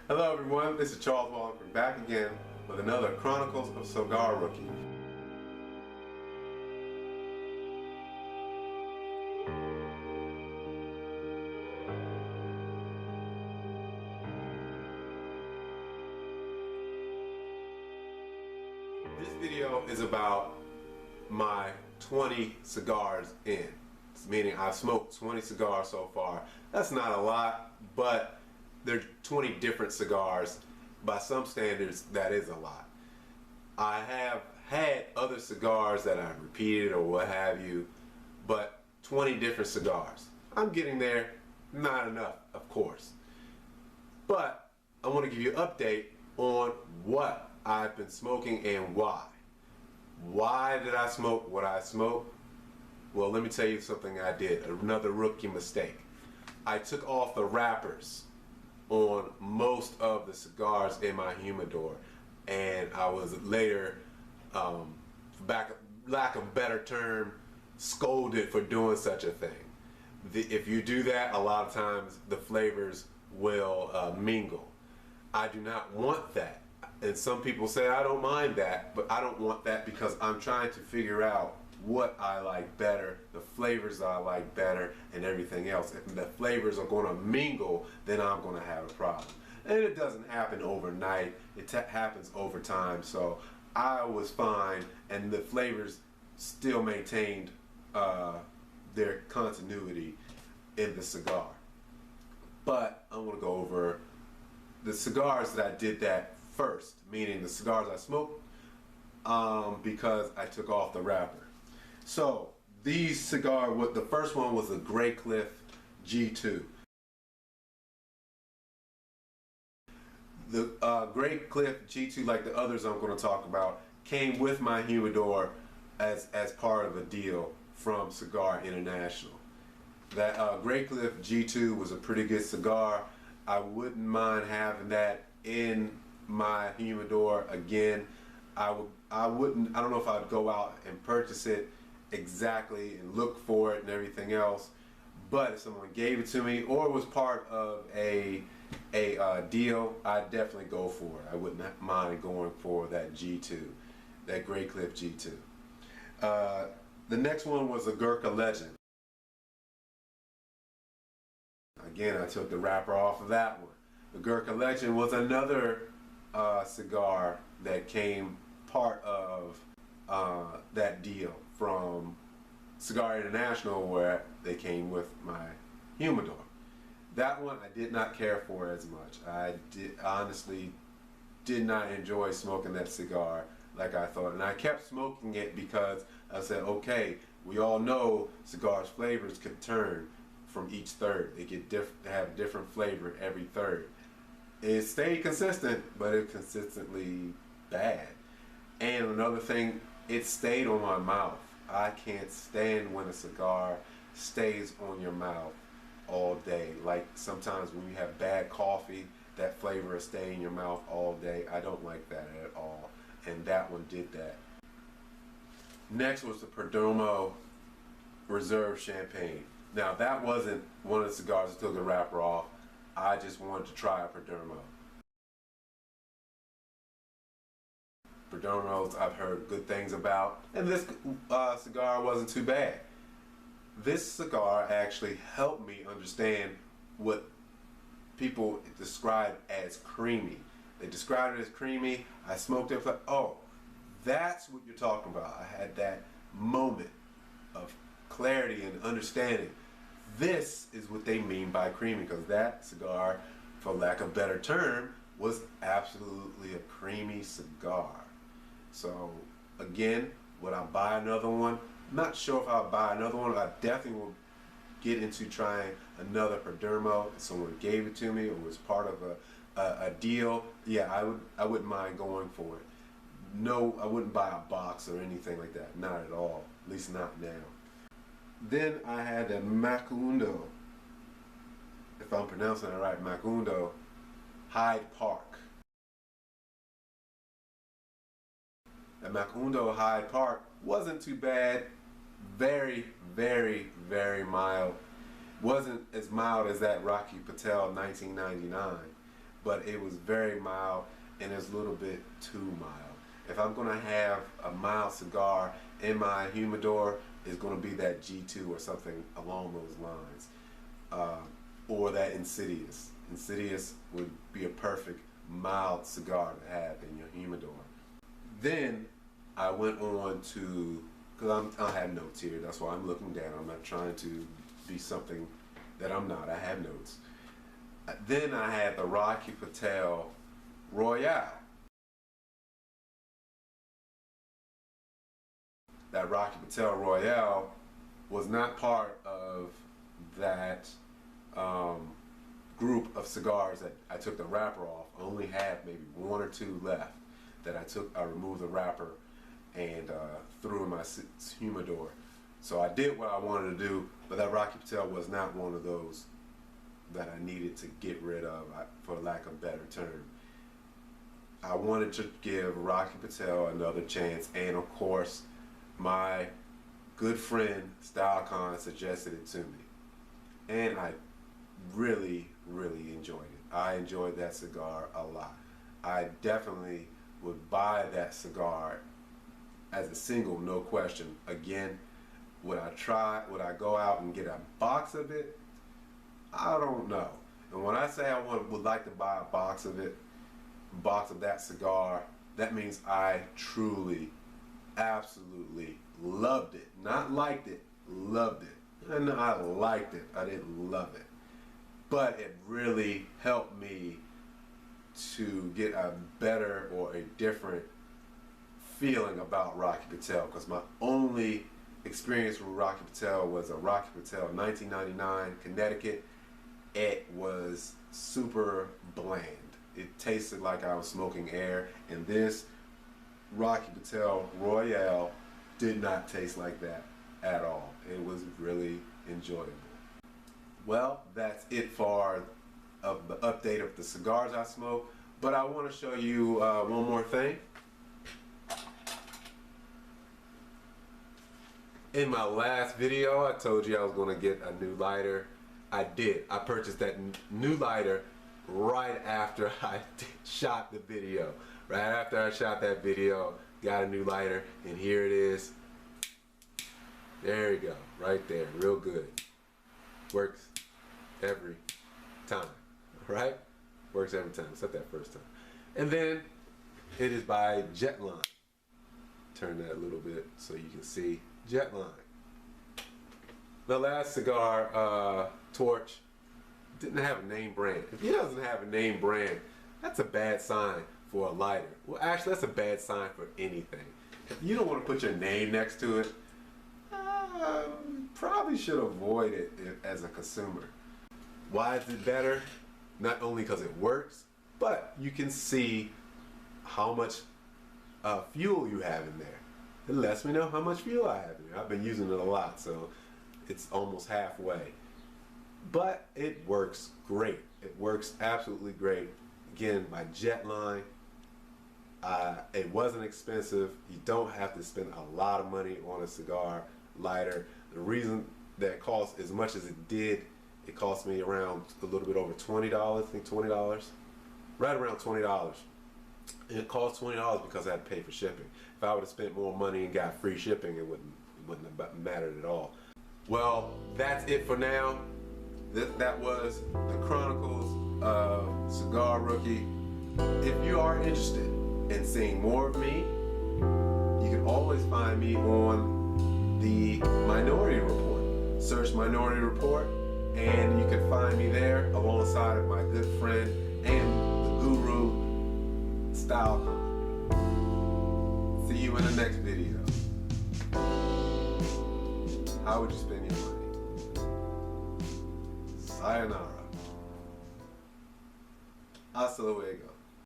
Hello everyone, this is Charles Walhingford back again with another Chronicles of Cigar Rookie. This video is about my 20 cigars in. Meaning I've smoked 20 cigars so far. That's not a lot, but there are 20 different cigars. By some standards, that is a lot. I have had other cigars that I've repeated or what have you, but 20 different cigars. I'm getting there, not enough, of course. But I want to give you an update on what I've been smoking and why. Why did I smoke what I smoked? Well, let me tell you something I did, another rookie mistake. I took off the wrappers on most of the cigars in my humidor, and I was later, lack of a better term, scolded for doing such a thing. If you do that, a lot of times the flavors will mingle. I do not want that. And some people say I don't mind that, but I don't want that because I'm trying to figure out what I like better, the flavors I like better, and everything else. If the flavors are going to mingle, then I'm going to have a problem. And it doesn't happen overnight, it happens over time. So I was fine, and the flavors still maintained their continuity in the cigar. But I want to go over the cigars that I did that first, meaning the cigars I smoked because I took off the wrapper. So these cigars, the first one was the Graycliff G2. The Graycliff G2, like the others I'm going to talk about, came with my humidor as part of a deal from Cigar International. That Graycliff G2 was a pretty good cigar. I wouldn't mind having that in my humidor again. I don't know if I'd go out and purchase it exactly and look for it and everything else, but if someone gave it to me or it was part of a deal, I'd definitely go for it. I wouldn't mind going for that G2, that Graycliff G2. The next one was a Gurkha Legend. Again, I took the wrapper off of that one. The Gurkha Legend was another cigar that came part of that deal from Cigar International, where they came with my humidor. That one I did not care for as much. I honestly did not enjoy smoking that cigar like I thought, and I kept smoking it because I said, okay, we all know cigars flavors could turn from each third. They have different flavor every third. It stayed consistent, but it consistently bad. And another thing, it stayed on my mouth. I can't stand when a cigar stays on your mouth all day. Like sometimes when you have bad coffee, that flavor will stay in your mouth all day. I don't like that at all. And that one did that. Next was the Perdomo Reserve Champagne. Now that wasn't one of the cigars that took the wrapper off. I just wanted to try a Perdomo. Perdomos I've heard good things about, and this cigar wasn't too bad. This cigar actually helped me understand what people describe as creamy. They described it as creamy. I smoked it, like, oh, that's what you're talking about. I had that moment of clarity and understanding. This is what they mean by creamy, because that cigar, for lack of a better term, was absolutely a creamy cigar. So again, would I buy another one? I'm not sure if I'll buy another one. I definitely will get into trying another Perdomo. If someone gave it to me or was part of a deal, yeah, I wouldn't mind going for it. No, I wouldn't buy a box or anything like that. Not at all. At least not now. Then I had a Macanudo, if I'm pronouncing it right, Macanudo-Hyde Park. The Macanudo-Hyde Park wasn't too bad. Very, very, very mild. Wasn't as mild as that Rocky Patel 1999, but it was very mild, and it's a little bit too mild. If I'm gonna have a mild cigar in my humidor, it's gonna be that G2 or something along those lines, or that Insidious. Insidious would be a perfect mild cigar to have in your humidor. Then I went on to, because I have notes here, that's why I'm looking down. I'm not trying to be something that I'm not. I have notes. Then I had the Rocky Patel Royale. That Rocky Patel Royale was not part of that group of cigars that I took the wrapper off. I only had maybe one or two left that I removed the wrapper and threw in my humidor. So I did what I wanted to do, but that Rocky Patel was not one of those that I needed to get rid of, for lack of a better term. I wanted to give Rocky Patel another chance, and of course, my good friend StyleCon suggested it to me, and I really enjoyed it. I enjoyed that cigar a lot. I definitely would buy that cigar as a single, no question. Again, would I go out and get a box of it? I don't know. And when I say I would like to buy a box of it, box of that cigar, that means I truly, absolutely loved it. Not liked it, loved it. And I liked it, I didn't love it. But it really helped me to get a better or a different feeling about Rocky Patel, because my only experience with Rocky Patel was a Rocky Patel 1999 Connecticut. It was super bland. It tasted like I was smoking air, and this Rocky Patel Royale did not taste like that at all. It was really enjoyable. Well, that's it for the update of the cigars I smoke, but I want to show you one more thing. In my last video, I told you I was going to get a new lighter. I did. I purchased that new lighter right after I shot the video. Right after I shot that video, got a new lighter, and here it is. There you go, right there, real good. Works every time, right? Works every time, except that first time. And then it is by Jetline. Turn that a little bit so you can see Jetline. The last cigar, Torch, didn't have a name brand. If he doesn't have a name brand, that's a bad sign for a lighter. Well, actually, that's a bad sign for anything. If you don't want to put your name next to it, probably should avoid it as a consumer. Why is it better? Not only because it works, but you can see how much fuel you have in there. It lets me know how much fuel I have in there. I've been using it a lot, so it's almost halfway. But it works great. It works absolutely great. Again, by Jetline. It wasn't expensive. You don't have to spend a lot of money on a cigar lighter. The reason that it cost as much as it did, it cost me around a little bit over $20. I think $20. Right around $20. And it cost $20 because I had to pay for shipping. If I would have spent more money and got free shipping, it wouldn't have mattered at all. Well, that's it for now. That was the Chronicles of Cigar Rookie. If you are interested in seeing more of me, you can always find me on the Minority Report. Search Minority Report, and you can find me there alongside of my good friend and the guru, StyleCon. See you in the next video. How would you spend your money? Sayonara. Hasta luego.